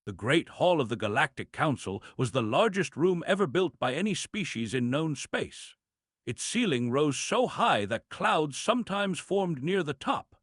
The Great Hall of the Galactic Council was the largest room ever built by any species in known space. Its ceiling rose so high that clouds sometimes formed near the top.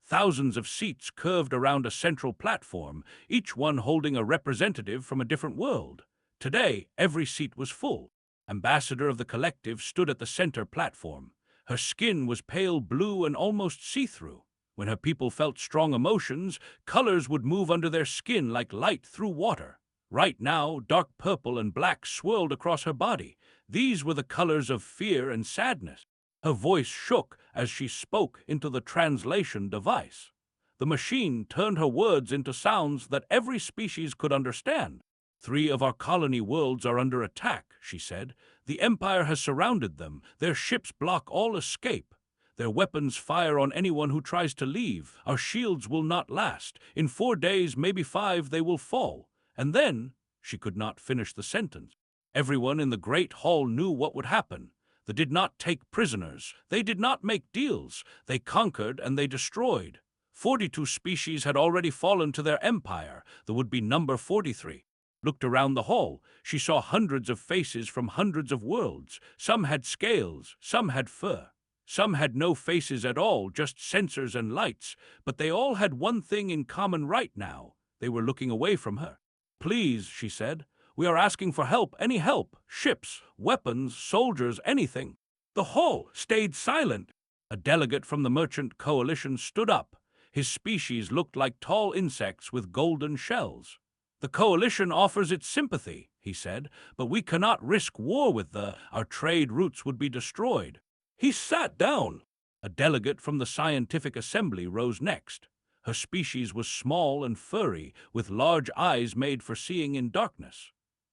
Thousands of seats curved around a central platform, each one holding a representative from a different world. Today, every seat was full. Ambassador of the Collective stood at the center platform. Her skin was pale blue and almost see-through. When her people felt strong emotions, colors would move under their skin like light through water. Right now, dark purple and black swirled across her body. These were the colors of fear and sadness. Her voice shook as she spoke into the translation device. The machine turned her words into sounds that every species could understand. 3 of our colony worlds are under attack, she said. The Empire has surrounded them. Their ships block all escape. Their weapons fire on anyone who tries to leave. Our shields will not last. In 4 days, maybe 5, they will fall. And then, she could not finish the sentence. Everyone in the Great Hall knew what would happen. They did not take prisoners. They did not make deals. They conquered and they destroyed. 42 species had already fallen to their empire. The would-be number 43. Looked around the hall. She saw hundreds of faces from hundreds of worlds. Some had scales, some had fur. Some had no faces at all, just sensors and lights, but they all had one thing in common right now. They were looking away from her. "Please," she said, "we are asking for help, any help, ships, weapons, soldiers, anything." The hall stayed silent. A delegate from the Merchant Coalition stood up. His species looked like tall insects with golden shells. "The Coalition offers its sympathy," he said, "but we cannot risk war with our trade routes would be destroyed." He sat down. A delegate from the Scientific Assembly rose next. Her species was small and furry, with large eyes made for seeing in darkness.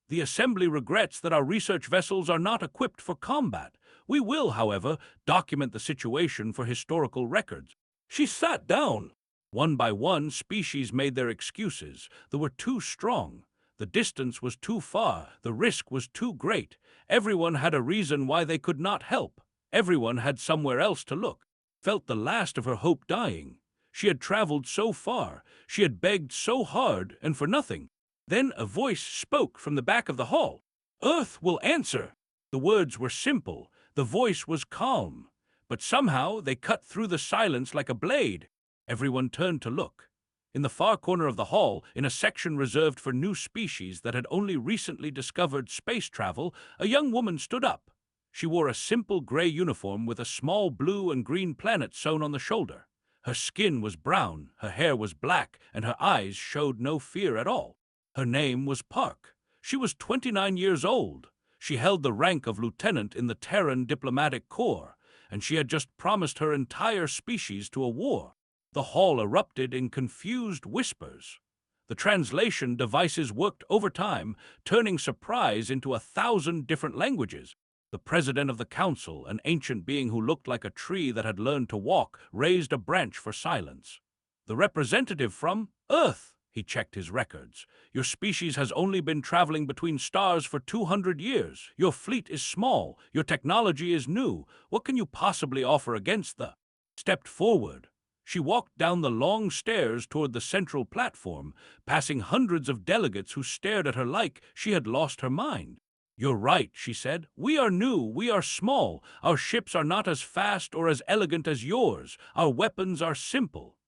"The Assembly regrets that our research vessels are not equipped for combat. We will, however, document the situation for historical records." She sat down. One by one, species made their excuses. They were too strong. The distance was too far. The risk was too great. Everyone had a reason why they could not help. Everyone had somewhere else to look. Felt the last of her hope dying. She had traveled so far. She had begged so hard, and for nothing. Then a voice spoke from the back of the hall. "Earth will answer." The words were simple. The voice was calm. But somehow they cut through the silence like a blade. Everyone turned to look. In the far corner of the hall, in a section reserved for new species that had only recently discovered space travel, a young woman stood up. She wore a simple gray uniform with a small blue and green planet sewn on the shoulder. Her skin was brown, her hair was black, and her eyes showed no fear at all. Her name was Park. She was 29 years old. She held the rank of lieutenant in the Terran Diplomatic Corps, and she had just promised her entire species to a war. The hall erupted in confused whispers. The translation devices worked overtime, turning surprise into 1,000 different languages. The president of the council, an ancient being who looked like a tree that had learned to walk, raised a branch for silence. "The representative from Earth," he checked his records. "Your species has only been traveling between stars for 200 years. Your fleet is small. Your technology is new. What can you possibly offer against the—" Stepped forward. She walked down the long stairs toward the central platform, passing hundreds of delegates who stared at her like she had lost her mind. "You're right," she said. "We are new, we are small. Our ships are not as fast or as elegant as yours. Our weapons are simple."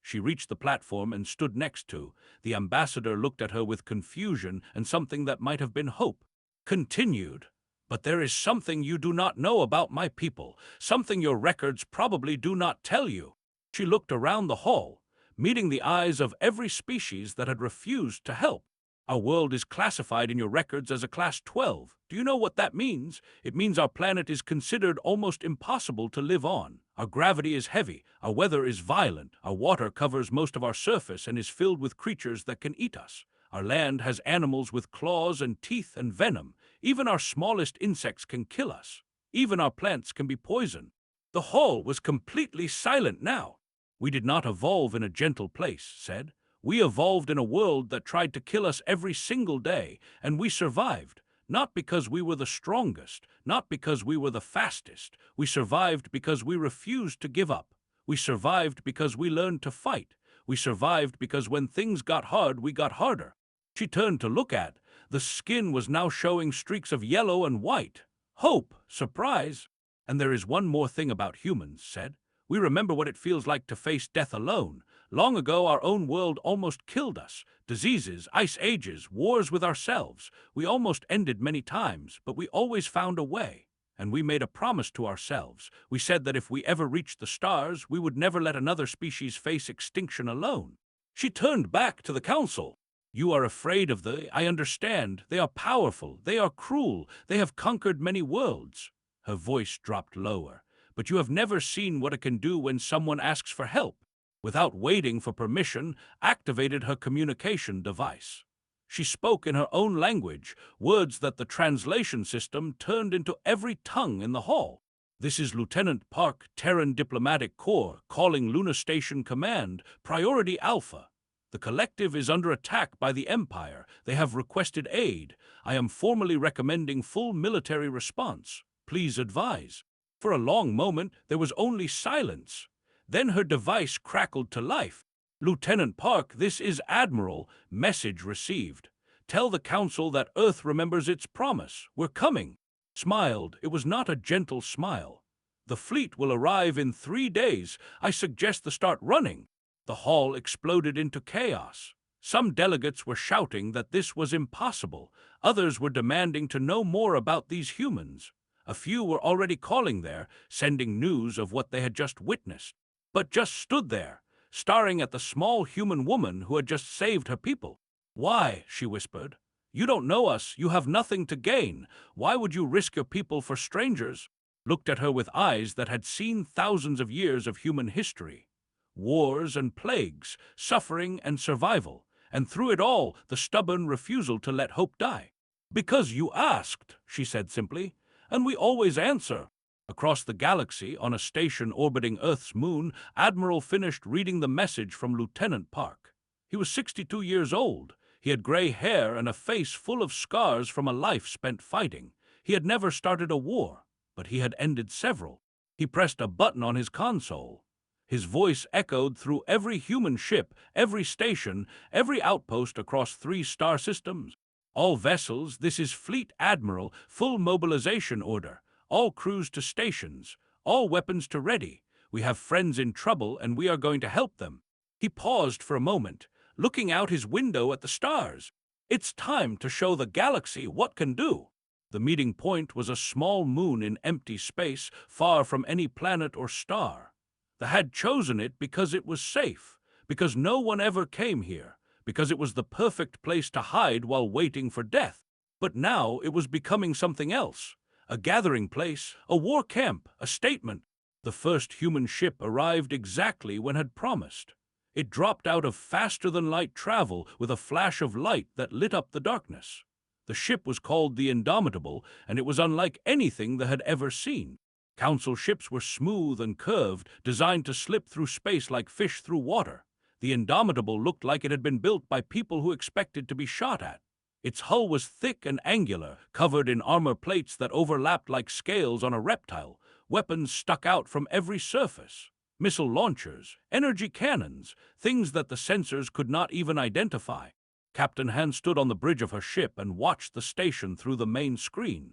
She reached the platform and stood next to. The ambassador looked at her with confusion and something that might have been hope. Continued. "But there is something you do not know about my people, something your records probably do not tell you." She looked around the hall, meeting the eyes of every species that had refused to help. "Our world is classified in your records as a Class 12. Do you know what that means? It means our planet is considered almost impossible to live on. Our gravity is heavy, our weather is violent, our water covers most of our surface and is filled with creatures that can eat us. Our land has animals with claws and teeth and venom. Even our smallest insects can kill us. Even our plants can be poisoned." The hall was completely silent now. "We did not evolve in a gentle place," said. "We evolved in a world that tried to kill us every single day, and we survived, not because we were the strongest, not because we were the fastest. We survived because we refused to give up. We survived because we learned to fight. We survived because when things got hard, we got harder." She turned to look at. The skin was now showing streaks of yellow and white. Hope, surprise. And there is one more thing about humans, said. We remember what it feels like to face death alone. Long ago, our own world almost killed us. Diseases, ice ages, wars with ourselves. We almost ended many times, but we always found a way. And we made a promise to ourselves. We said that if we ever reached the stars, we would never let another species face extinction alone. She turned back to the council. You are afraid of I understand. They are powerful. They are cruel. They have conquered many worlds. Her voice dropped lower. But you have never seen what it can do when someone asks for help. Without waiting for permission, activated her communication device. She spoke in her own language, words that the translation system turned into every tongue in the hall. This is Lieutenant Park, Terran Diplomatic Corps, calling Luna Station Command, Priority Alpha. The collective is under attack by the Empire. They have requested aid. I am formally recommending full military response. Please advise. For a long moment, there was only silence. Then her device crackled to life. Lieutenant Park, this is Admiral. Message received. Tell the Council that Earth remembers its promise. We're coming. Smiled. It was not a gentle smile. The fleet will arrive in 3 days. I suggest the start running. The hall exploded into chaos. Some delegates were shouting that this was impossible. Others were demanding to know more about these humans. A few were already calling there, sending news of what they had just witnessed. But just stood there, staring at the small human woman who had just saved her people. Why, she whispered. You don't know us. You have nothing to gain. Why would you risk your people for strangers? Looked at her with eyes that had seen thousands of years of human history. Wars and plagues, suffering and survival, and through it all, the stubborn refusal to let hope die. Because you asked, she said simply, and we always answer. Across the galaxy, on a station orbiting Earth's moon, Admiral finished reading the message from Lieutenant Park. He was 62 years old. He had gray hair and a face full of scars from a life spent fighting. He had never started a war, but he had ended several. He pressed a button on his console. His voice echoed through every human ship, every station, every outpost across 3 star systems. All vessels, this is Fleet Admiral, full mobilization order. All crews to stations, all weapons to ready. We have friends in trouble and we are going to help them. He paused for a moment, looking out his window at the stars. It's time to show the galaxy what can do. The meeting point was a small moon in empty space, far from any planet or star. They had chosen it because it was safe, because no one ever came here, because it was the perfect place to hide while waiting for death. But now it was becoming something else. A gathering place, a war camp, a statement. The first human ship arrived exactly when had promised. It dropped out of faster-than-light travel with a flash of light that lit up the darkness. The ship was called the Indomitable, and it was unlike anything they had ever seen. Council ships were smooth and curved, designed to slip through space like fish through water. The Indomitable looked like it had been built by people who expected to be shot at. Its hull was thick and angular, covered in armor plates that overlapped like scales on a reptile. Weapons stuck out from every surface. Missile launchers, energy cannons, things that the sensors could not even identify. Captain Han stood on the bridge of her ship and watched the station through the main screen.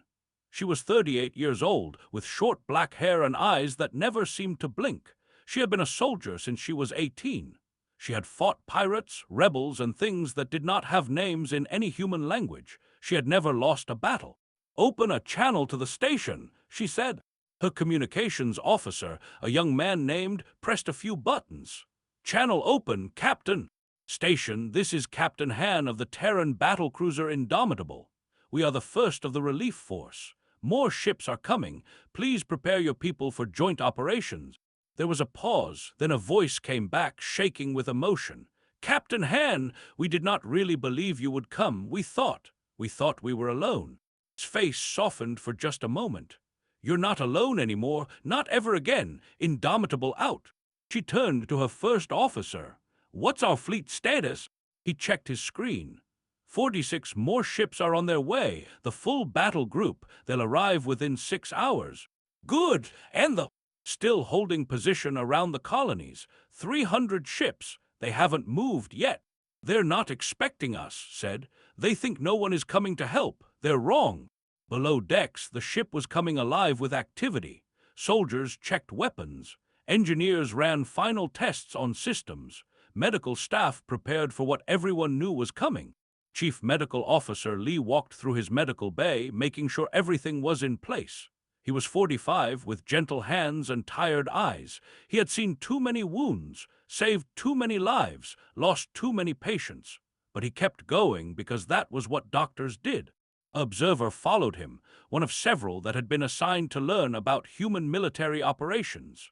She was 38 years old, with short black hair and eyes that never seemed to blink. She had been a soldier since she was 18. She had fought pirates, rebels, and things that did not have names in any human language. She had never lost a battle. "Open a channel to the station," she said. Her communications officer, a young man named, pressed a few buttons. "Channel open, Captain." "Station, this is Captain Han of the Terran battlecruiser Indomitable. We are the first of the relief force. More ships are coming. Please prepare your people for joint operations." There was a pause, then a voice came back, shaking with emotion. "Captain Han, we did not really believe you would come. We thought we were alone." His face softened for just a moment. "You're not alone anymore, not ever again. Indomitable out." She turned to her first officer. "What's our fleet status?" He checked his screen. 46 more ships are on their way, the full battle group. They'll arrive within 6 hours. "Good, and the..." Still holding position around the colonies. 300 ships. They haven't moved yet. "They're not expecting us," said. "They think no one is coming to help. They're wrong." Below decks, the ship was coming alive with activity. Soldiers checked weapons. Engineers ran final tests on systems. Medical staff prepared for what everyone knew was coming. Chief Medical Officer Lee walked through his medical bay, making sure everything was in place. He was 45, with gentle hands and tired eyes. He had seen too many wounds, saved too many lives, lost too many patients. But he kept going because that was what doctors did. An observer followed him, one of several that had been assigned to learn about human military operations.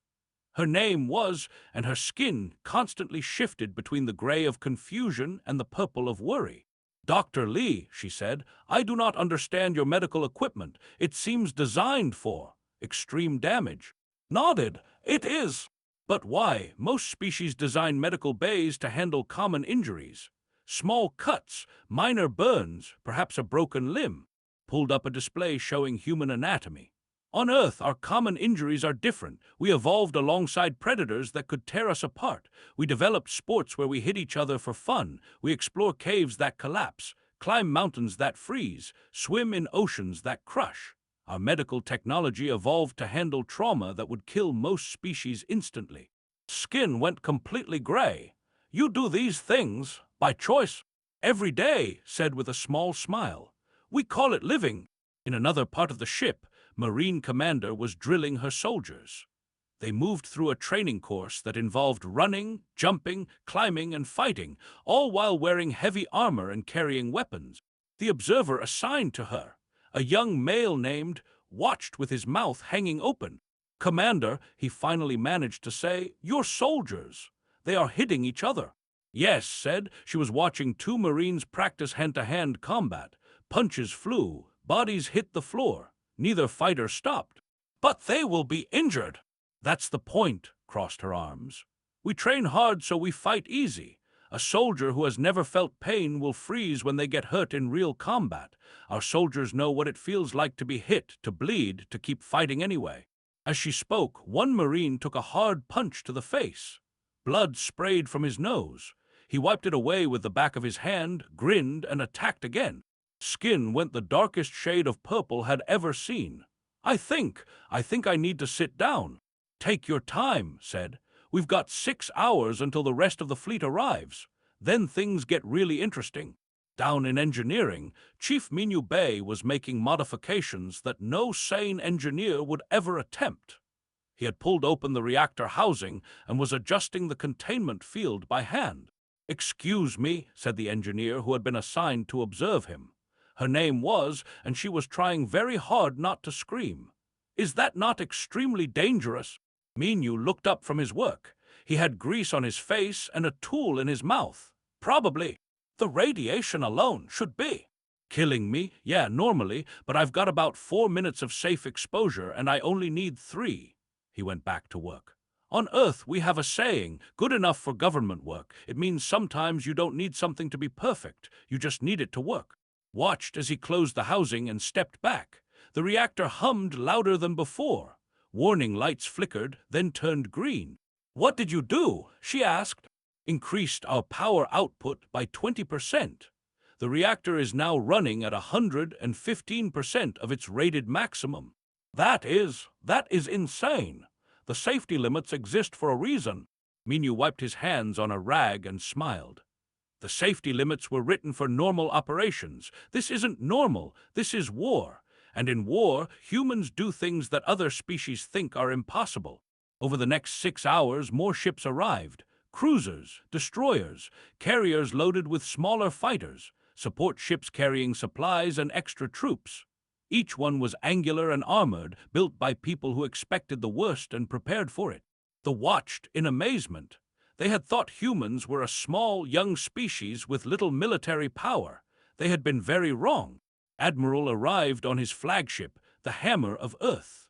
Her name was, and her skin constantly shifted between the gray of confusion and the purple of worry. "Dr. Lee," she said, "I do not understand your medical equipment. It seems designed for extreme damage." Nodded. "It is." "But why? Most species design medical bays to handle common injuries. Small cuts, minor burns, perhaps a broken limb." Pulled up a display showing human anatomy. "On Earth, our common injuries are different. We evolved alongside predators that could tear us apart. We developed sports where we hit each other for fun. We explore caves that collapse, climb mountains that freeze, swim in oceans that crush. Our medical technology evolved to handle trauma that would kill most species instantly." Skin went completely gray. "You do these things by choice?" "Every day," said with a small smile. "We call it living." In another part of the ship, Marine Commander was drilling her soldiers. They moved through a training course that involved running, jumping, climbing, and fighting, all while wearing heavy armor and carrying weapons. The observer assigned to her, a young male named, watched with his mouth hanging open. "Commander," he finally managed to say, "your soldiers. They are hitting each other." "Yes," said. She was watching two Marines practice hand-to-hand combat. Punches flew, bodies hit the floor. Neither fighter stopped. "But they will be injured." "That's the point," crossed her arms. "We train hard so we fight easy. A soldier who has never felt pain will freeze when they get hurt in real combat. Our soldiers know what it feels like to be hit, to bleed, to keep fighting anyway." As she spoke, one Marine took a hard punch to the face. Blood sprayed from his nose. He wiped it away with the back of his hand, grinned, and attacked again. Skin went the darkest shade of purple had ever seen. I think I need to sit down." "Take your time," said. "We've got 6 hours until the rest of the fleet arrives. Then things get really interesting." Down in engineering, Chief Minyu Bay was making modifications that no sane engineer would ever attempt. He had pulled open the reactor housing and was adjusting the containment field by hand. "Excuse me," said the engineer who had been assigned to observe him. Her name was, and she was trying very hard not to scream. "Is that not extremely dangerous?" Minyu looked up from his work. He had grease on his face and a tool in his mouth. "Probably. The radiation alone should be." "Killing me? Yeah, normally, but I've got about 4 minutes of safe exposure and I only need 3. He went back to work. "On Earth, we have a saying, good enough for government work. It means sometimes you don't need something to be perfect. You just need it to work." Watched as he closed the housing and stepped back. The reactor hummed louder than before. Warning lights flickered, then turned green. "What did you do?" she asked. "Increased our power output by 20%. The reactor is now running at 115% of its rated maximum." That is insane. The safety limits exist for a reason." Minyu wiped his hands on a rag and smiled. "The safety limits were written for normal operations. This isn't normal. This is war. And in war, humans do things that other species think are impossible." Over the next 6 hours, more ships arrived. Cruisers, destroyers, carriers loaded with smaller fighters, support ships carrying supplies and extra troops. Each one was angular and armored, built by people who expected the worst and prepared for it. They watched in amazement. They had thought humans were a small, young species with little military power. They had been very wrong. Admiral arrived on his flagship, the Hammer of Earth.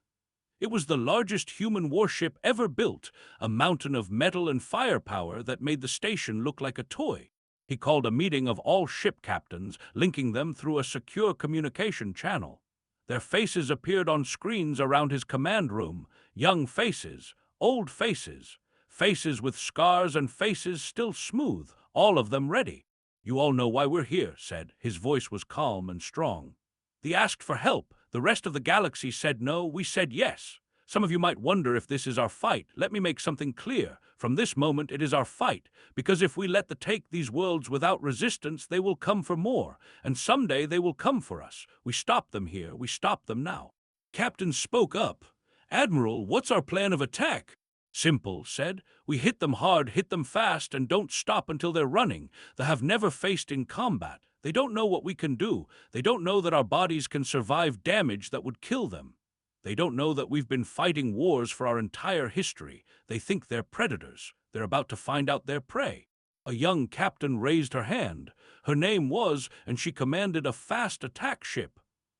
It was the largest human warship ever built, a mountain of metal and firepower that made the station look like a toy. He called a meeting of all ship captains, linking them through a secure communication channel. Their faces appeared on screens around his command room, young faces, old faces, faces with scars and faces still smooth, all of them ready. "You all know why we're here," said. His voice was calm and strong. "They asked for help. The rest of the galaxy said no, we said yes. Some of you might wonder if this is our fight. Let me make something clear. From this moment, it is our fight, because if we let them take these worlds without resistance, they will come for more, and someday they will come for us. We stop them here. We stop them now." Captain spoke up. "Admiral, what's our plan of attack?" "Simple," said. "We hit them hard, hit them fast, and don't stop until they're running. They have never faced in combat. They don't know what we can do. They don't know that our bodies can survive damage that would kill them. They don't know that we've been fighting wars for our entire history. They think they're predators. They're about to find out their prey." A young captain raised her hand. Her name was, and she commanded a fast attack ship.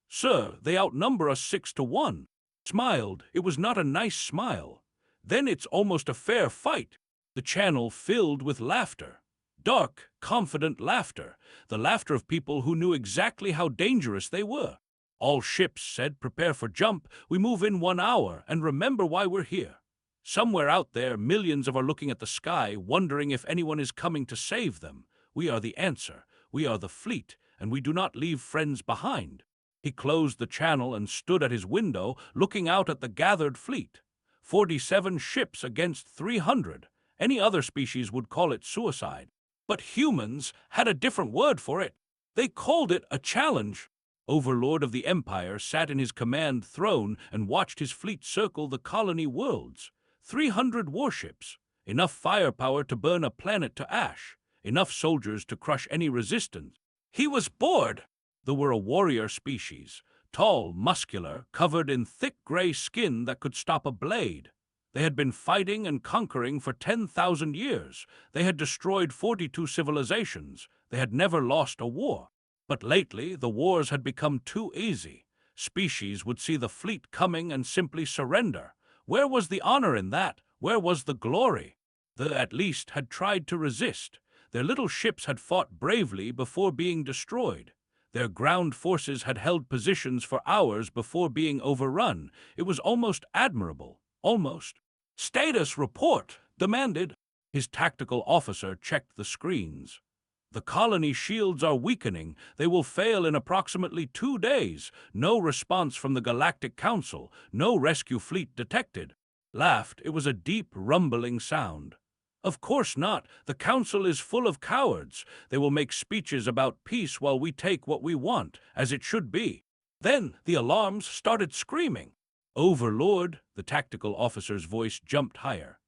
"Sir, they outnumber us 6-1. Smiled. It was not a nice smile. "Then it's almost a fair fight." The channel filled with laughter. Dark, confident laughter. The laughter of people who knew exactly how dangerous they were. All ships said, "Prepare for jump. We move in 1 hour, and remember why we're here." Somewhere out there, millions are looking at the sky, wondering if anyone is coming to save them. We are the answer. We are the fleet, and we do not leave friends behind. He closed the channel and stood at his window, looking out at the gathered fleet. 47 ships against 300. Any other species would call it suicide. But humans had a different word for it. They called it a challenge. Overlord of the Empire sat in his command throne and watched his fleet circle the colony worlds. 300 warships. Enough firepower to burn a planet to ash. Enough soldiers to crush any resistance. He was bored. They were a warrior species. Tall, muscular, covered in thick gray skin that could stop a blade. They had been fighting and conquering for 10,000 years. They had destroyed 42 civilizations. They had never lost a war. But lately, the wars had become too easy. Species would see the fleet coming and simply surrender. Where was the honor in that? Where was the glory? They at least had tried to resist. Their little ships had fought bravely before being destroyed. Their ground forces had held positions for hours before being overrun. It was almost admirable. Almost. "Status report," demanded. His tactical officer checked the screens. "The colony shields are weakening. They will fail in approximately 2 days. No response from the Galactic Council. No rescue fleet detected." Laughed. It was a deep, rumbling sound. "Of course not. The Council is full of cowards. They will make speeches about peace while we take what we want, as it should be." Then the alarms started screaming. "Overlord," the tactical officer's voice jumped higher.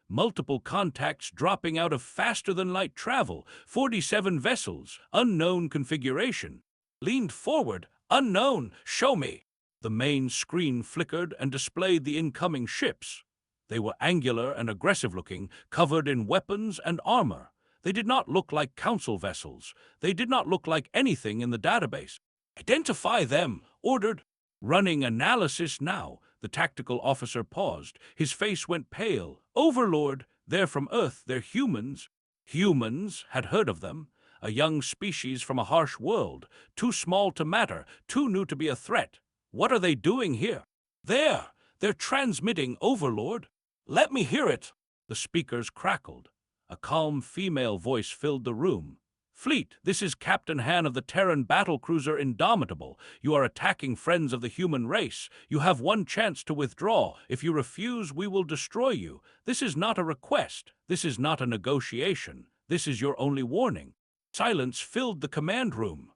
"Multiple contacts dropping out of faster-than-light travel. 47 vessels. Unknown configuration." Leaned forward. "Unknown. Show me." The main screen flickered and displayed the incoming ships. They were angular and aggressive-looking, covered in weapons and armor. They did not look like council vessels. They did not look like anything in the database. "Identify them," ordered. "Running analysis now." The tactical officer paused. His face went pale. "Overlord, they're from Earth. They're humans." Humans had heard of them. A young species from a harsh world. Too small to matter. Too new to be a threat. What are they doing here? They're transmitting, Overlord." "Let me hear it." The speakers crackled. A calm female voice filled the room. "Fleet, this is Captain Han of the Terran battlecruiser Indomitable. You are attacking friends of the human race. You have one chance to withdraw. If you refuse, we will destroy you. This is not a request. This is not a negotiation. This is your only warning." Silence filled the command room.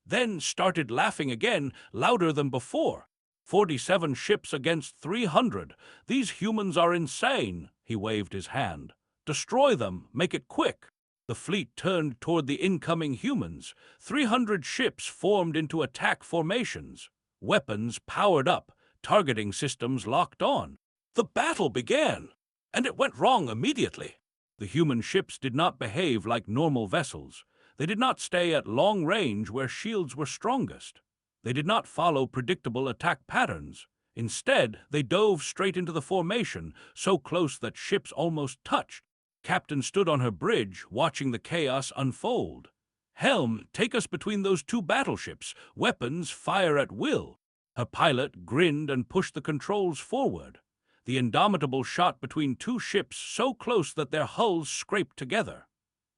Then started laughing again, louder than before. 47 ships against 300. "These humans are insane." He waved his hand. "Destroy them. Make it quick." The fleet turned toward the incoming humans. 300 ships formed into attack formations. Weapons powered up. Targeting systems locked on. The battle began. And it went wrong immediately. The human ships did not behave like normal vessels. They did not stay at long range where shields were strongest. They did not follow predictable attack patterns. Instead, they dove straight into the formation, so close that ships almost touched. Captain stood on her bridge, watching the chaos unfold. "Helm, take us between those 2 battleships. Weapons fire at will." Her pilot grinned and pushed the controls forward. The Indomitable shot between 2 ships so close that their hulls scraped together.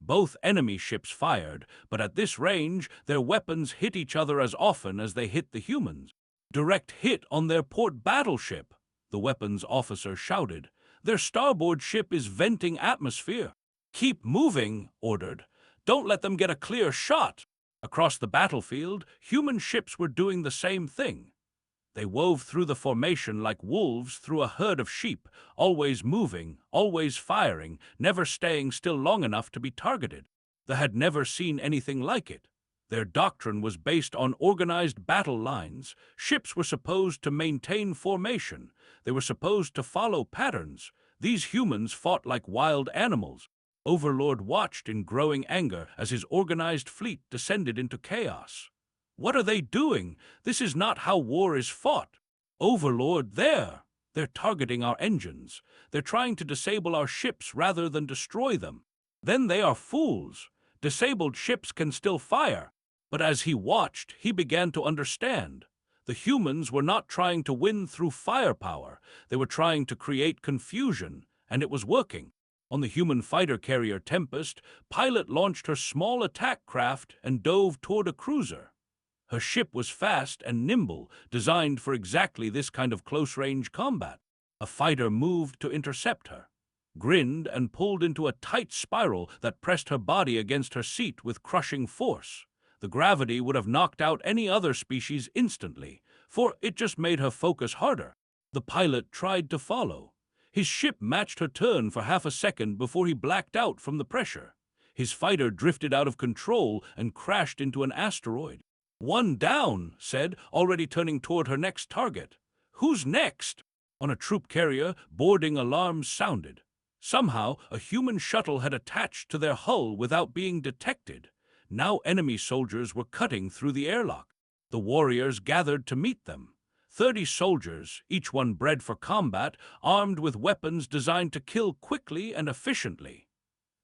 Both enemy ships fired, but at this range, their weapons hit each other as often as they hit the humans. Direct hit on their port battleship, the weapons officer shouted. Their starboard ship is venting atmosphere. Keep moving, ordered. Don't let them get a clear shot. Across the battlefield, human ships were doing the same thing. They wove through the formation like wolves through a herd of sheep, always moving, always firing, never staying still long enough to be targeted. They had never seen anything like it. Their doctrine was based on organized battle lines. Ships were supposed to maintain formation. They were supposed to follow patterns. These humans fought like wild animals. Overlord watched in growing anger as his organized fleet descended into chaos. What are they doing? This is not how war is fought. Overlord, they're targeting our engines. They're trying to disable our ships rather than destroy them. Then they are fools. Disabled ships can still fire. But as he watched, he began to understand. The humans were not trying to win through firepower. They were trying to create confusion, and it was working. On the human fighter carrier Tempest, Pilot launched her small attack craft and dove toward a cruiser. Her ship was fast and nimble, designed for exactly this kind of close-range combat. A fighter moved to intercept her, grinned and pulled into a tight spiral that pressed her body against her seat with crushing force. The gravity would have knocked out any other species instantly, for it just made her focus harder. The pilot tried to follow. His ship matched her turn for half a second before he blacked out from the pressure. His fighter drifted out of control and crashed into an asteroid. "One down," said, already turning toward her next target. "Who's next?" On a troop carrier, boarding alarms sounded. Somehow, a human shuttle had attached to their hull without being detected. Now enemy soldiers were cutting through the airlock. The warriors gathered to meet them. 30 soldiers, each one bred for combat, armed with weapons designed to kill quickly and efficiently.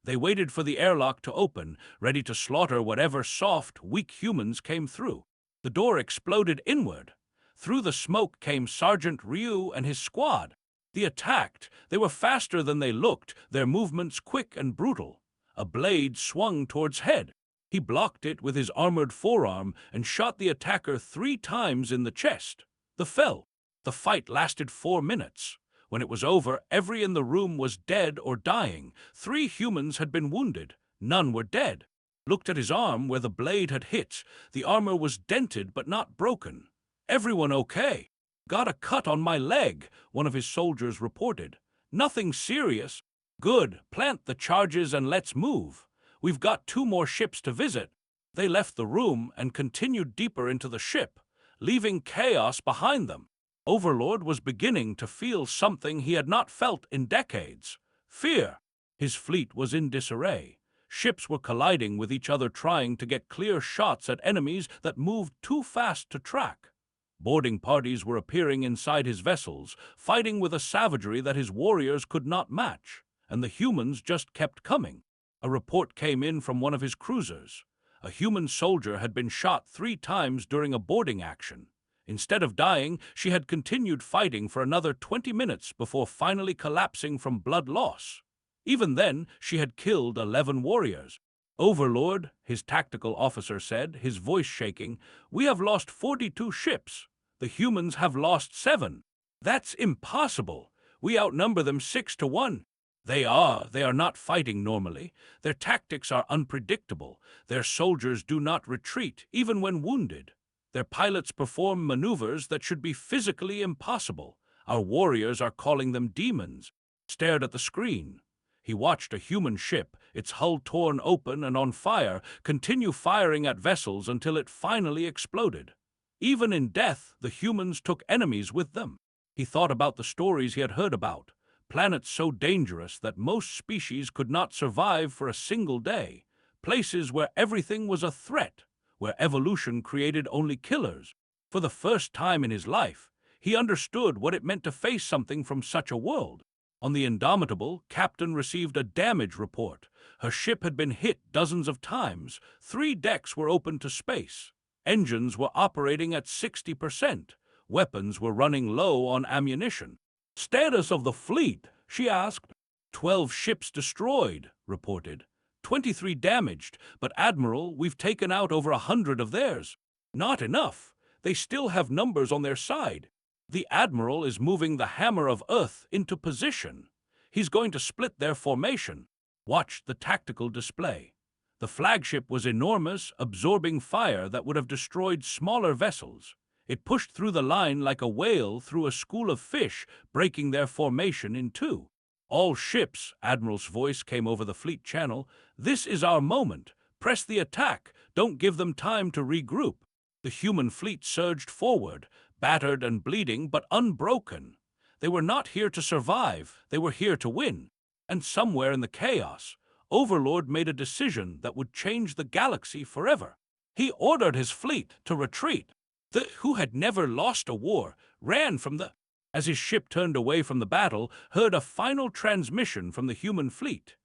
They waited for the airlock to open, ready to slaughter whatever soft, weak humans came through. The door exploded inward. Through the smoke came Sergeant Ryu and his squad. They attacked. They were faster than they looked, their movements quick and brutal. A blade swung towards Head. He blocked it with his armored forearm and shot the attacker 3 times in the chest. The fell. The fight lasted 4 minutes. When it was over, every in the room was dead or dying. 3 humans had been wounded. None were dead. Looked at his arm where the blade had hit. The armor was dented but not broken. "Everyone okay?" "Got a cut on my leg," one of his soldiers reported. "Nothing serious." "Good. Plant the charges and let's move. We've got 2 more ships to visit." They left the room and continued deeper into the ship, leaving chaos behind them. Overlord was beginning to feel something he had not felt in decades: fear. His fleet was in disarray. Ships were colliding with each other, trying to get clear shots at enemies that moved too fast to track. Boarding parties were appearing inside his vessels, fighting with a savagery that his warriors could not match, and the humans just kept coming. A report came in from one of his cruisers. A human soldier had been shot 3 times during a boarding action. Instead of dying, she had continued fighting for another 20 minutes before finally collapsing from blood loss. Even then, she had killed 11 warriors. "Overlord," his tactical officer said, his voice shaking, "we have lost 42 ships. The humans have lost 7. That's impossible. We outnumber them 6 to 1. They are not fighting normally. Their tactics are unpredictable. Their soldiers do not retreat, even when wounded. Their pilots perform maneuvers that should be physically impossible. Our warriors are calling them demons." Stared at the screen. He watched a human ship, its hull torn open and on fire, continue firing at vessels until it finally exploded. Even in death, the humans took enemies with them. He thought about the stories he had heard about. Planets so dangerous that most species could not survive for a single day. Places where everything was a threat, where evolution created only killers. For the first time in his life, he understood what it meant to face something from such a world. On the Indomitable, Captain received a damage report. Her ship had been hit dozens of times. 3 decks were open to space. Engines were operating at 60%. Weapons were running low on ammunition. "Status of the fleet?" she asked. 12 ships destroyed, reported. 23 damaged, but Admiral, we've taken out over 100 of theirs. Not enough. They still have numbers on their side. The Admiral is moving the Hammer of Earth into position. He's going to split their formation. Watch the tactical display. The flagship was enormous, absorbing fire that would have destroyed smaller vessels. It pushed through the line like a whale through a school of fish, breaking their formation in two. All ships, Admiral's voice came over the fleet channel. This is our moment. Press the attack. Don't give them time to regroup. The human fleet surged forward, battered and bleeding, but unbroken. They were not here to survive. They were here to win. And somewhere in the chaos, Overlord made a decision that would change the galaxy forever. He ordered his fleet to retreat. The who had never lost a war ran from the... As his ship turned away from the battle, heard a final transmission from the human fleet.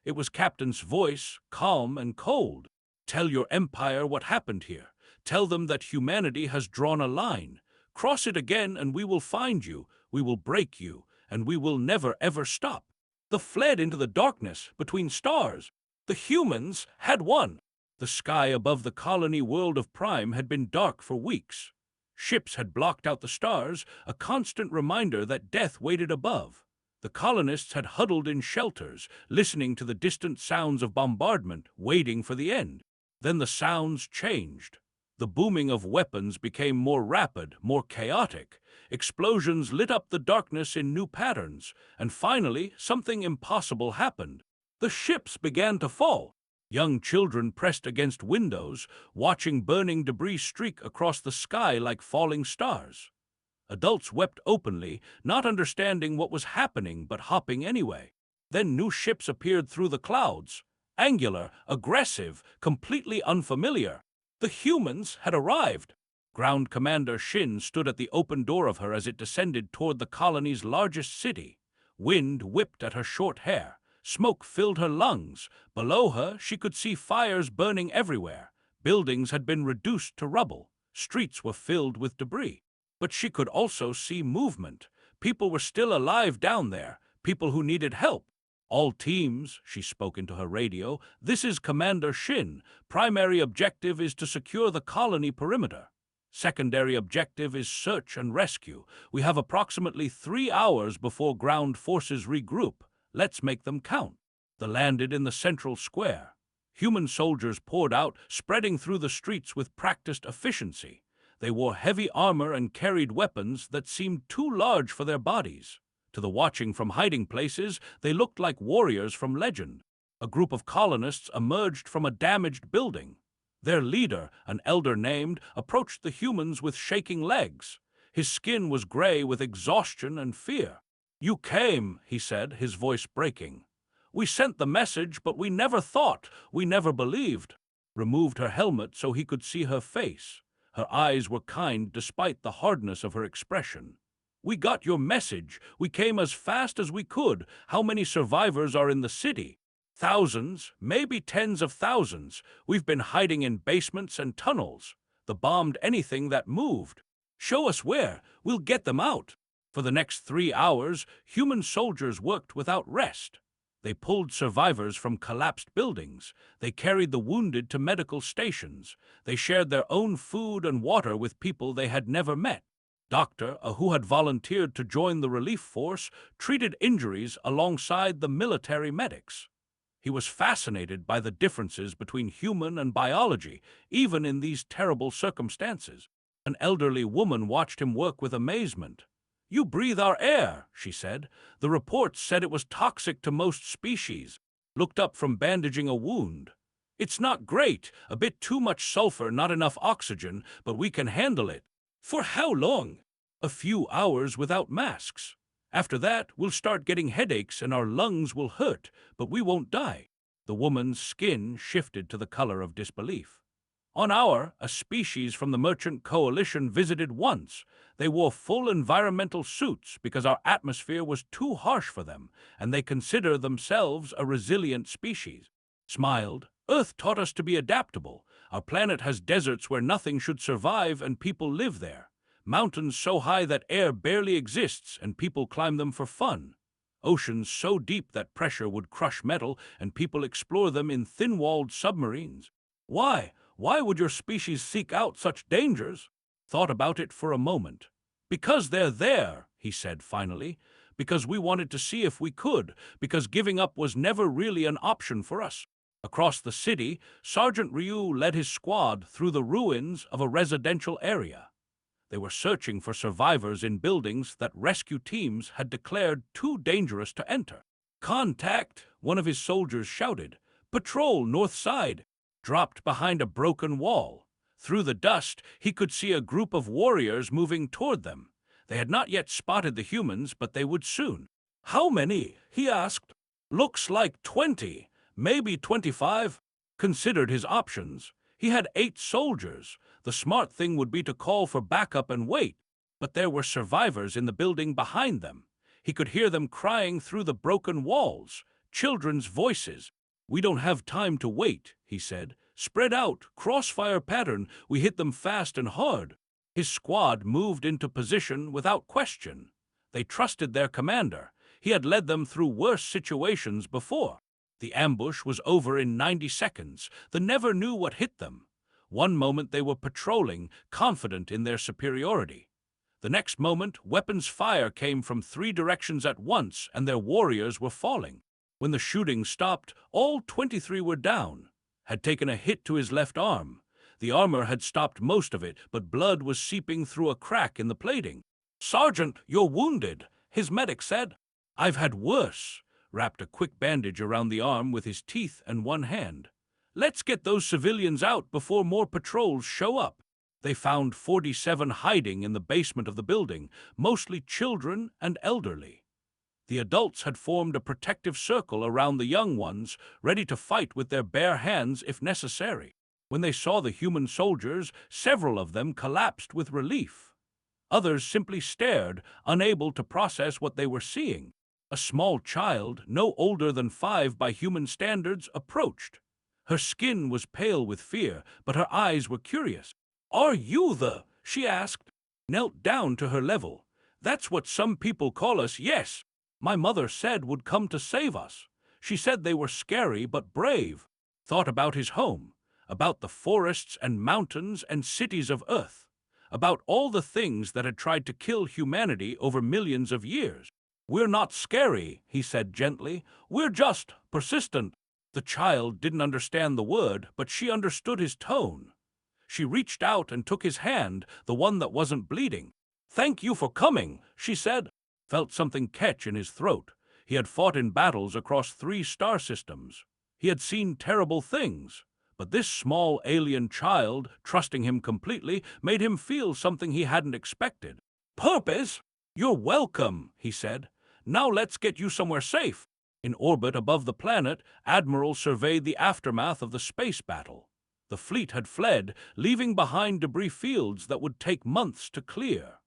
It was Captain's voice, calm and cold. Tell your empire what happened here. Tell them that humanity has drawn a line. Cross it again and we will find you. We will break you, and we will never ever stop. They fled into the darkness between stars. The humans had won. The sky above the colony world of Prime had been dark for weeks. Ships had blocked out the stars, a constant reminder that death waited above. The colonists had huddled in shelters, listening to the distant sounds of bombardment, waiting for the end. Then the sounds changed. The booming of weapons became more rapid, more chaotic. Explosions lit up the darkness in new patterns, and finally, something impossible happened. The ships began to fall. Young children pressed against windows, watching burning debris streak across the sky like falling stars. Adults wept openly, not understanding what was happening but hopping anyway. Then new ships appeared through the clouds, angular, aggressive, completely unfamiliar. The humans had arrived. Ground Commander Shin stood at the open door of her as it descended toward the colony's largest city. Wind whipped at her short hair. Smoke filled her lungs. Below her, she could see fires burning everywhere. Buildings had been reduced to rubble. Streets were filled with debris. But she could also see movement. People were still alive down there, people who needed help. All teams, she spoke into her radio, this is Commander Shin. Primary objective is to secure the colony perimeter. Secondary objective is search and rescue. We have approximately 3 hours before ground forces regroup. Let's make them count. They landed in the central square. Human soldiers poured out, spreading through the streets with practiced efficiency. They wore heavy armor and carried weapons that seemed too large for their bodies. To the watching from hiding places, they looked like warriors from legend. A group of colonists emerged from a damaged building. Their leader, an elder named, approached the humans with shaking legs. His skin was gray with exhaustion and fear. "You came," he said, his voice breaking. "We sent the message, but we never thought, we never believed." Removed her helmet so he could see her face. Her eyes were kind despite the hardness of her expression. "We got your message. We came as fast as we could. How many survivors are in the city?" "Thousands, maybe tens of thousands. We've been hiding in basements and tunnels. They bombed anything that moved. Show us where. We'll get them out." For the next 3 hours, human soldiers worked without rest. They pulled survivors from collapsed buildings. They carried the wounded to medical stations. They shared their own food and water with people they had never met. Doctor, who had volunteered to join the relief force, treated injuries alongside the military medics. He was fascinated by the differences between human and biology, even in these terrible circumstances. An elderly woman watched him work with amazement. "You breathe our air," she said. "The reports said it was toxic to most species." Looked up from bandaging a wound. "It's not great, a bit too much sulfur, not enough oxygen, but we can handle it." "For how long?" "A few hours without masks. After that, we'll start getting headaches and our lungs will hurt, but we won't die." The woman's skin shifted to the color of disbelief. A species from the Merchant Coalition visited once. They wore full environmental suits because our atmosphere was too harsh for them, and they consider themselves a resilient species. Smiled. "Earth taught us to be adaptable. Our planet has deserts where nothing should survive and people live there. Mountains so high that air barely exists and people climb them for fun. oceans so deep that pressure would crush metal, and people explore them in thin-walled submarines. Why? Why would your species seek out such dangers? Thought about it for a moment. Because they're there, he said finally. Because we wanted to see if we could. Because giving up was never really an option for us. Across the city, Sergeant Ryu led his squad through the ruins of a residential area. They were searching for survivors in buildings that rescue teams had declared too dangerous to enter. "Contact!" one of his soldiers shouted. "Patrol, north side!" Dropped behind a broken wall. Through the dust, he could see a group of warriors moving toward them. They had not yet spotted the humans, but they would soon. "How many?" he asked. "Looks like 20, maybe 25. Considered his options. He had 8 soldiers. The smart thing would be to call for backup and wait. But there were survivors in the building behind them. He could hear them crying through the broken walls, children's voices. "We don't have time to wait," he said. "Spread out, crossfire pattern, we hit them fast and hard." His squad moved into position without question. They trusted their commander. He had led them through worse situations before. The ambush was over in 90 seconds. They never knew what hit them. One moment they were patrolling, confident in their superiority. The next moment, weapons fire came from 3 directions at once, and their warriors were falling. When the shooting stopped, all 23 were down. Had taken a hit to his left arm. The armor had stopped most of it, but blood was seeping through a crack in the plating. "Sergeant, you're wounded," his medic said. "I've had worse." Wrapped a quick bandage around the arm with his teeth and one hand. "Let's get those civilians out before more patrols show up." They found 47 hiding in the basement of the building, mostly children and elderly. The adults had formed a protective circle around the young ones, ready to fight with their bare hands if necessary. When they saw the human soldiers, several of them collapsed with relief. Others simply stared, unable to process what they were seeing. A small child, no older than 5 by human standards, approached. Her skin was pale with fear, but her eyes were curious. "Are you the?" she asked. Knelt down to her level. "That's what some people call us, yes. My mother said would come to save us. She said they were scary but brave." Thought about his home, about the forests and mountains and cities of Earth, about all the things that had tried to kill humanity over millions of years. "We're not scary," he said gently. "We're just persistent." The child didn't understand the word, but she understood his tone. She reached out and took his hand, the one that wasn't bleeding. "Thank you for coming," she said. Felt something catch in his throat. He had fought in battles across 3 star systems. He had seen terrible things. But this small alien child, trusting him completely, made him feel something he hadn't expected. "Purpose? You're welcome," he said. "Now let's get you somewhere safe." In orbit above the planet, Admiral surveyed the aftermath of the space battle. The fleet had fled, leaving behind debris fields that would take months to clear.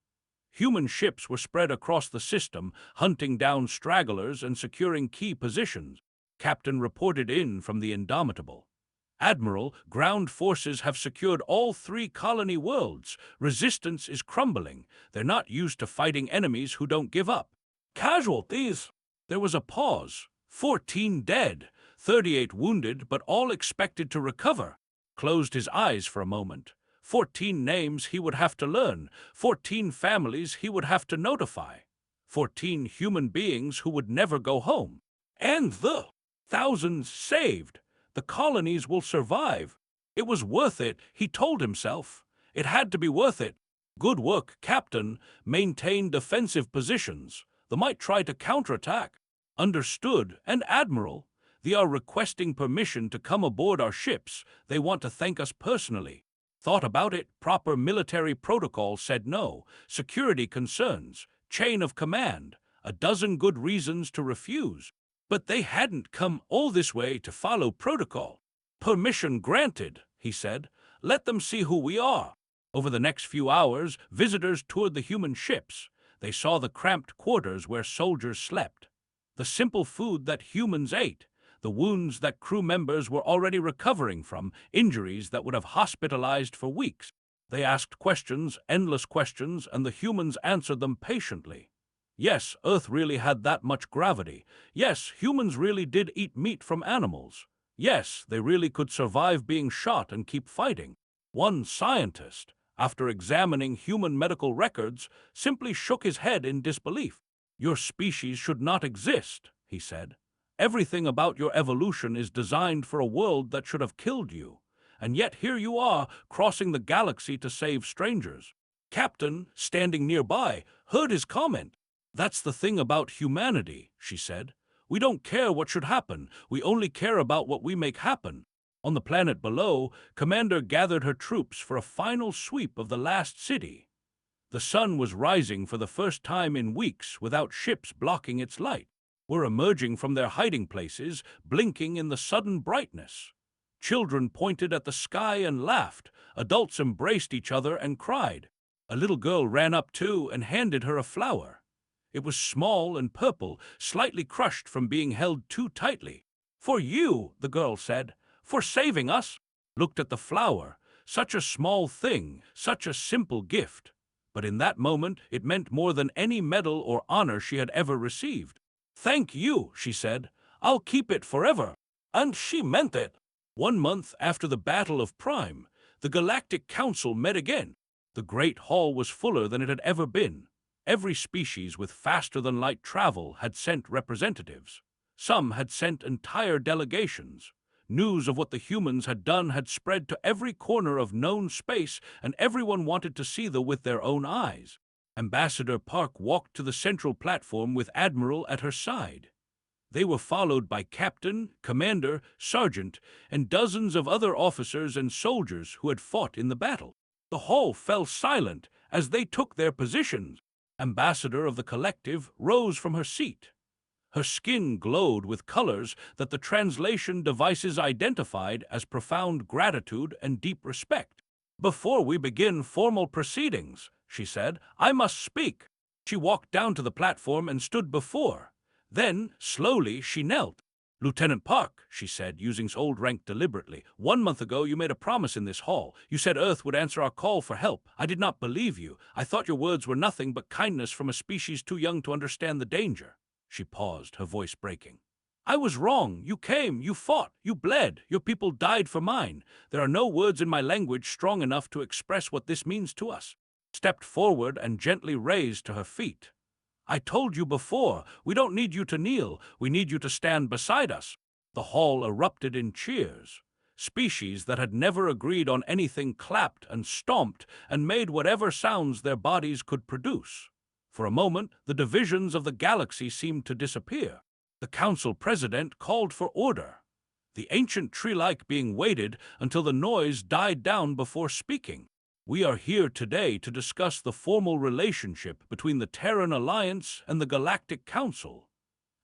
Human ships were spread across the system, hunting down stragglers and securing key positions. Captain reported in from the Indomitable. "Admiral, ground forces have secured all 3 colony worlds. Resistance is crumbling. They're not used to fighting enemies who don't give up." "Casualties?" There was a pause. 14 dead, 38 wounded, but all expected to recover. Closed his eyes for a moment. 14 names he would have to learn. 14 families he would have to notify. 14 human beings who would never go home. And the thousands saved. The colonies will survive. It was worth it, he told himself. It had to be worth it. "Good work, Captain. Maintain defensive positions. They might try to counterattack." "Understood. And Admiral, they are requesting permission to come aboard our ships. They want to thank us personally." Thought about it. Proper military protocol said no. Security concerns. Chain of command. A dozen good reasons to refuse. But they hadn't come all this way to follow protocol. "Permission granted," he said. "Let them see who we are." Over the next few hours, visitors toured the human ships. They saw the cramped quarters where soldiers slept, the simple food that humans ate, the wounds that crew members were already recovering from, injuries that would have hospitalized for weeks. They asked questions, endless questions, and the humans answered them patiently. Yes, Earth really had that much gravity. Yes, humans really did eat meat from animals. Yes, they really could survive being shot and keep fighting. One scientist, after examining human medical records, simply shook his head in disbelief. Your species should not exist, he said. Everything about your evolution is designed for a world that should have killed you. And yet here you are, crossing the galaxy to save strangers. Captain, standing nearby, heard his comment. That's the thing about humanity, she said. We don't care what should happen, we only care about what we make happen. On the planet below, Commander gathered her troops for a final sweep of the last city. The sun was rising for the first time in weeks without ships blocking its light. Were emerging from their hiding places, blinking in the sudden brightness. Children pointed at the sky and laughed. Adults embraced each other and cried. A little girl ran up too and handed her a flower. It was small and purple, slightly crushed from being held too tightly. "For you," the girl said, "for saving us." Looked at the flower. Such a small thing, such a simple gift. But in that moment, it meant more than any medal or honor she had ever received. "Thank you," she said. "I'll keep it forever." And she meant it. 1 month after the Battle of Prime, the Galactic Council met again. The Great Hall was fuller than it had ever been. Every species with faster-than-light travel had sent representatives. Some had sent entire delegations. News of what the humans had done had spread to every corner of known space, and everyone wanted to see them with their own eyes. Ambassador Park walked to the central platform with Admiral at her side. They were followed by Captain, Commander, Sergeant, and dozens of other officers and soldiers who had fought in the battle. The hall fell silent as they took their positions. Ambassador of the Collective rose from her seat. Her skin glowed with colors that the translation devices identified as profound gratitude and deep respect. "Before we begin formal proceedings," she said, "I must speak." She walked down to the platform and stood before. Then, slowly, she knelt. "Lieutenant Park," she said, using old rank deliberately, "1 month ago you made a promise in this hall. You said Earth would answer our call for help. I did not believe you. I thought your words were nothing but kindness from a species too young to understand the danger." She paused, her voice breaking. "I was wrong. You came, you fought, you bled. Your people died for mine. There are no words in my language strong enough to express what this means to us." Stepped forward and gently raised to her feet. "I told you before, we don't need you to kneel, we need you to stand beside us." The hall erupted in cheers. Species that had never agreed on anything clapped and stomped and made whatever sounds their bodies could produce. For a moment, the divisions of the galaxy seemed to disappear. The council president called for order, the ancient tree-like being waited until the noise died down before speaking. "We are here today to discuss the formal relationship between the Terran Alliance and the Galactic Council.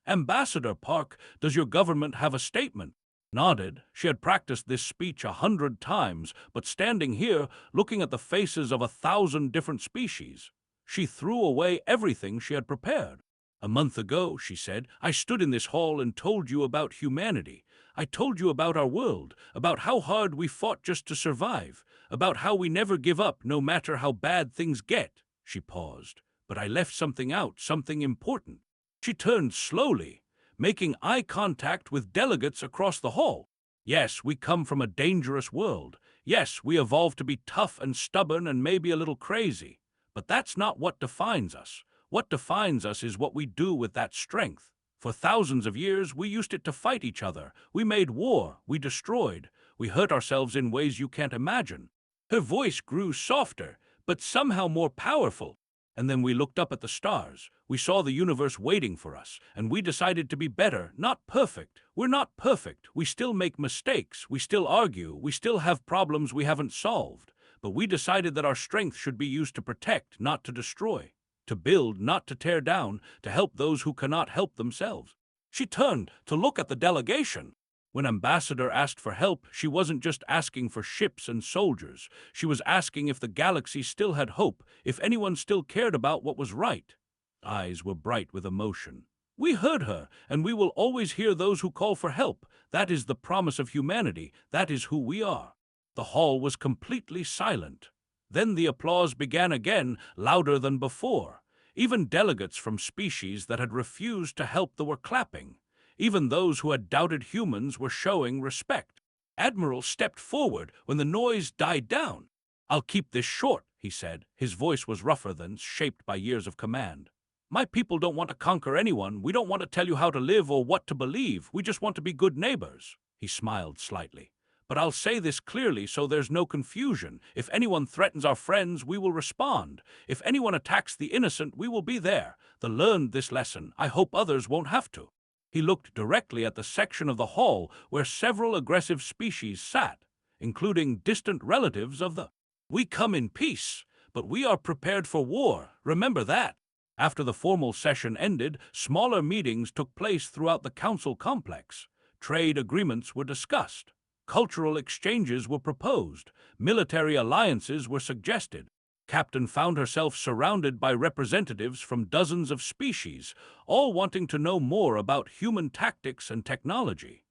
Ambassador Park, does your government have a statement?" Nodded. She had practiced this speech 100 times, but standing here, looking at the faces of 1,000 different species, she threw away everything she had prepared. "A month ago," she said, "I stood in this hall and told you about humanity. I told you about our world, about how hard we fought just to survive, about how we never give up no matter how bad things get." She paused. "But I left something out, something important." She turned slowly, making eye contact with delegates across the hall. "Yes, we come from a dangerous world. Yes, we evolved to be tough and stubborn and maybe a little crazy. But that's not what defines us. What defines us is what we do with that strength. For thousands of years, we used it to fight each other. We made war. We destroyed. We hurt ourselves in ways you can't imagine." Her voice grew softer, but somehow more powerful. "And then we looked up at the stars. We saw the universe waiting for us, and we decided to be better, not perfect. We're not perfect. We still make mistakes. We still argue. We still have problems we haven't solved. But we decided that our strength should be used to protect, not to destroy. To build, not to tear down, to help those who cannot help themselves." She turned to look at the delegation. When Ambassador asked for help, she wasn't just asking for ships and soldiers. She was asking if the galaxy still had hope, if anyone still cared about what was right. Eyes were bright with emotion. "We heard her, and we will always hear those who call for help. That is the promise of humanity. That is who we are." The hall was completely silent. Then the applause began again, louder than before. Even delegates from species that had refused to help were clapping. Even those who had doubted humans were showing respect. Admiral stepped forward when the noise died down. "I'll keep this short," he said. His voice was rougher than shaped by years of command. "My people don't want to conquer anyone. We don't want to tell you how to live or what to believe. We just want to be good neighbors." He smiled slightly. "But I'll say this clearly so there's no confusion. If anyone threatens our friends, we will respond. If anyone attacks the innocent, we will be there. They learned this lesson. I hope others won't have to." He looked directly at the section of the hall where several aggressive species sat, including distant relatives of the "We come in peace, but we are prepared for war. Remember that." After the formal session ended, smaller meetings took place throughout the council complex. Trade agreements were discussed. Cultural exchanges were proposed. Military alliances were suggested. Captain found herself surrounded by representatives from dozens of species, all wanting to know more about human tactics and technology.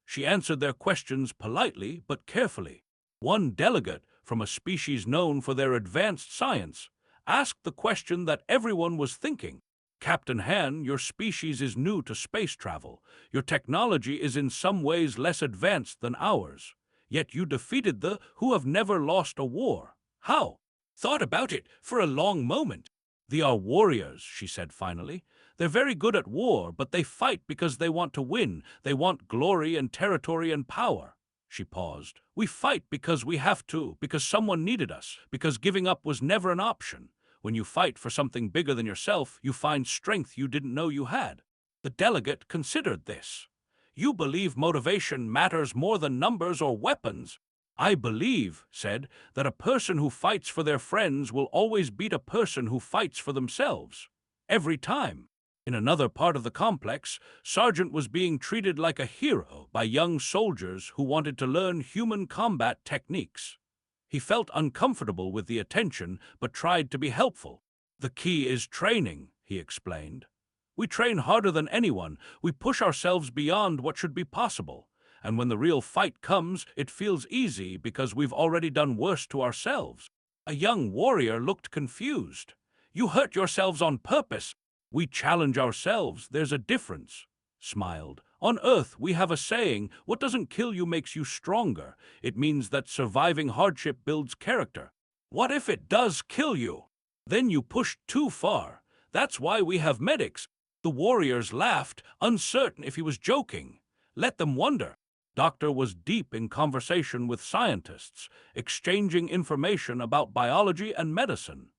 She answered their questions politely but carefully. One delegate, from a species known for their advanced science, asked the question that everyone was thinking. "Captain Han, your species is new to space travel. Your technology is in some ways less advanced than ours. Yet you defeated the who have never lost a war. How?" "Thought about it for a long moment." "They are warriors," she said finally. "They're very good at war, but they fight because they want to win. They want glory and territory and power." She paused. "We fight because we have to, because someone needed us, because giving up was never an option. When you fight for something bigger than yourself, you find strength you didn't know you had." The delegate considered this. "You believe motivation matters more than numbers or weapons." "I believe," said, "that a person who fights for their friends will always beat a person who fights for themselves. Every time." In another part of the complex, Sergeant was being treated like a hero by young soldiers who wanted to learn human combat techniques. He felt uncomfortable with the attention, but tried to be helpful. "The key is training," he explained. "We train harder than anyone. We push ourselves beyond what should be possible. And when the real fight comes, it feels easy because we've already done worse to ourselves." A young warrior looked confused. "You hurt yourselves on purpose." "We challenge ourselves. There's a difference," smiled. "On Earth, we have a saying, what doesn't kill you makes you stronger. It means that surviving hardship builds character." "What if it does kill you?" "Then you pushed too far. That's why we have medics." The warriors laughed, uncertain if he was joking. Let them wonder. Doctor was deep in conversation with scientists, exchanging information about biology and medicine.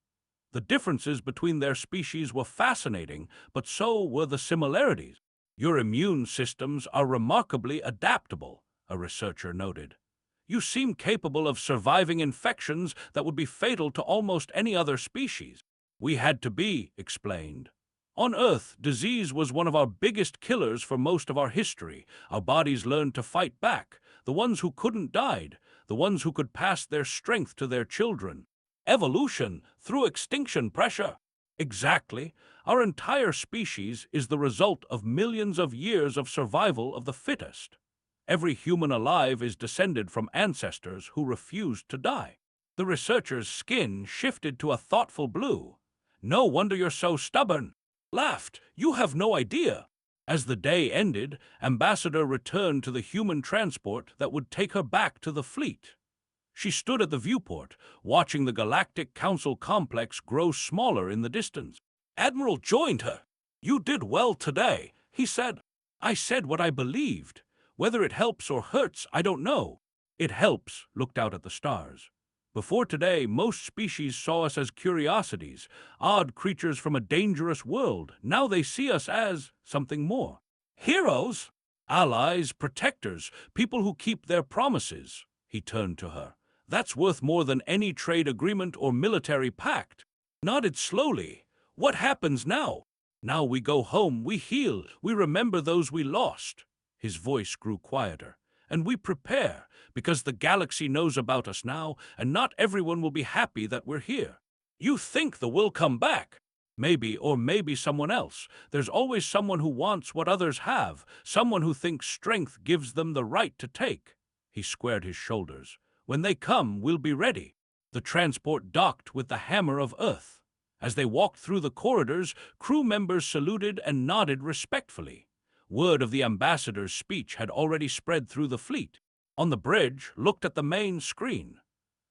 The differences between their species were fascinating, but so were the similarities. "Your immune systems are remarkably adaptable," a researcher noted. "You seem capable of surviving infections that would be fatal to almost any other species." "We had to be," explained. "On Earth, disease was one of our biggest killers for most of our history. Our bodies learned to fight back. The ones who couldn't died, the ones who could pass their strength to their children. Evolution through extinction pressure." "Exactly. Our entire species is the result of millions of years of survival of the fittest. Every human alive is descended from ancestors who refused to die." The researcher's skin shifted to a thoughtful blue. "No wonder you're so stubborn." Laughed. "You have no idea." As the day ended, Ambassador returned to the human transport that would take her back to the fleet. She stood at the viewport, watching the Galactic Council complex grow smaller in the distance. Admiral joined her. "You did well today," he said. "I said what I believed. Whether it helps or hurts, I don't know." "It helps," looked out at the stars. "Before today, most species saw us as curiosities, odd creatures from a dangerous world. Now they see us as something more. Heroes, allies, protectors, people who keep their promises." He turned to her. "That's worth more than any trade agreement or military pact." Nodded slowly. "What happens now?" "Now we go home, we heal, we remember those we lost." His voice grew quieter. "And we prepare, because the galaxy knows about us now, and not everyone will be happy that we're here." "You think the will come back?" "Maybe, or maybe someone else. There's always someone who wants what others have, someone who thinks strength gives them the right to take." He squared his shoulders. "When they come, we'll be ready." The transport docked with the hammer of Earth. As they walked through the corridors, crew members saluted and nodded respectfully. Word of the ambassador's speech had already spread through the fleet. On the bridge, looked at the main screen.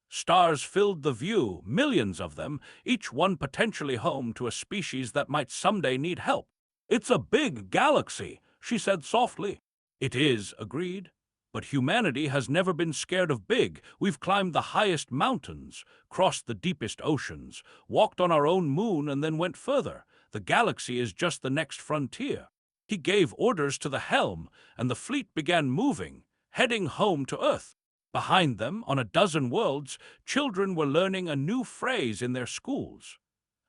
Stars filled the view, millions of them, each one potentially home to a species that might someday need help. "It's a big galaxy," she said softly. "It is," agreed. "But humanity has never been scared of big. We've climbed the highest mountains, crossed the deepest oceans, walked on our own moon, and then went further. The galaxy is just the next frontier." He gave orders to the helm, and the fleet began moving, heading home to Earth. Behind them, on a dozen worlds, children were learning a new phrase in their schools.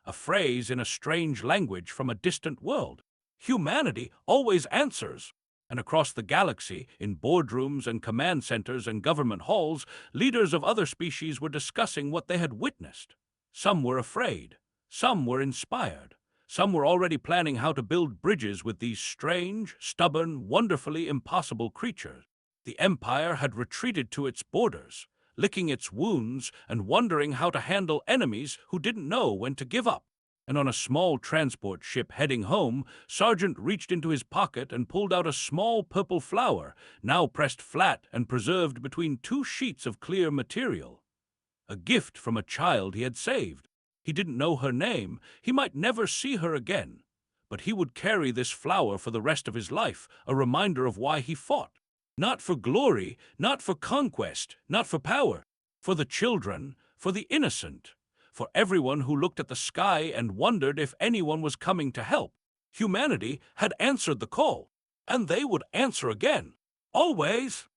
A phrase in a strange language from a distant world. "Humanity always answers." And across the galaxy, in boardrooms and command centers and government halls, leaders of other species were discussing what they had witnessed. Some were afraid. Some were inspired. Some were already planning how to build bridges with these strange, stubborn, wonderfully impossible creatures. The Empire had retreated to its borders, licking its wounds and wondering how to handle enemies who didn't know when to give up. And on a small transport ship heading home, Sergeant reached into his pocket and pulled out a small purple flower, now pressed flat and preserved between two sheets of clear material. A gift from a child he had saved. He didn't know her name, he might never see her again, but he would carry this flower for the rest of his life, a reminder of why he fought. Not for glory, not for conquest, not for power, for the children, for the innocent, for everyone who looked at the sky and wondered if anyone was coming to help. Humanity had answered the call, and they would answer again. Always.